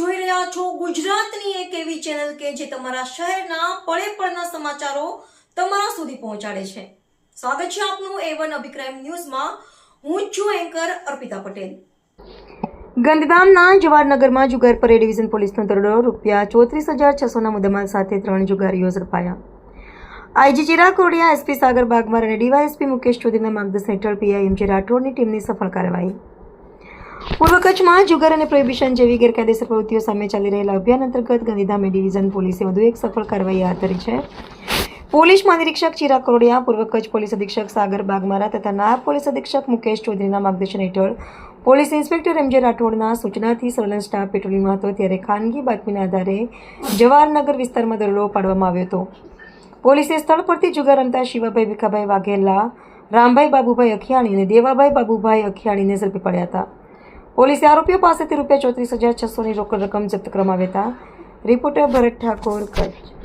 જોઈ રહ્યા છો ગુજરાતની એક એવી ચેનલ કે જે તમારા શહેરના પળે પળના સમાચારો તમારા સુધી પહોંચાડે છે। સ્વાગત છે આપનું A1 અભિક્રાઇમ ન્યૂઝમાં। હું છું એન્કર અર્પિતા પટેલ। ગાંધીધામના જવાહરનગરમાં જુગાર પર એ ડિવિઝન પોલીસનો દરોડો ₹34,600ના મુદ્દામાલ સાથે 3 જુગારીઓ ઝડપાયા। આઈજી ચિરાગ કોડિયા, એસપી સાગર બાગમાર અને ડીવાયએસપી મુકેશ ચૌધરીના માર્ગદર્શન હેઠળ પીઆઈ એમ જે રાઠોડની ટીમની સફળ કાર્યવાહી। પૂર્વ કચ્છમાં જુગાર અને પ્રોહિબિશન જેવી ગેરકાયદેસર પ્રવૃત્તિઓ સામે ચાલી રહેલા અભિયાન અંતર્ગત ગાંધીધામ એ ડિવિઝન પોલીસે વધુ એક સફળ કાર્યવાહી હાથ ધરી છે। પોલીસ મહાનિરીક્ષક ચિરાગ કોડિયા, પૂર્વ કચ્છ પોલીસ અધિક્ષક સાગર બાગમારા તથા નાયબ પોલીસ અધિક્ષક મુકેશ ચૌધરીના માર્ગદર્શન હેઠળ પોલીસ ઇન્સ્પેક્ટર એમ જે રાઠોડના સૂચનાથી સર્વેલન્સ સ્ટાફ પેટ્રોલિંગમાં હતો ત્યારે ખાનગી બાતમીના આધારે જવાહરનગર વિસ્તારમાં દરોડો પાડવામાં આવ્યો હતો। પોલીસે સ્થળ પરથી જુગાર રમતા શિવાભાઈ ભીખાભાઈ વાઘેલા, રામભાઈ બાબુભાઈ અખિયાણી અને દેવાભાઈ બાબુભાઈ અખિયાણીને ઝડપી પડ્યા હતા। પોલીસે આરોપીઓ પાસેથી ₹34,600ની રોકડ રકમ જપ્ત કરવામાં આવ્યા હતા। રિપોર્ટર ભરત ઠાકોર, કચ્છ।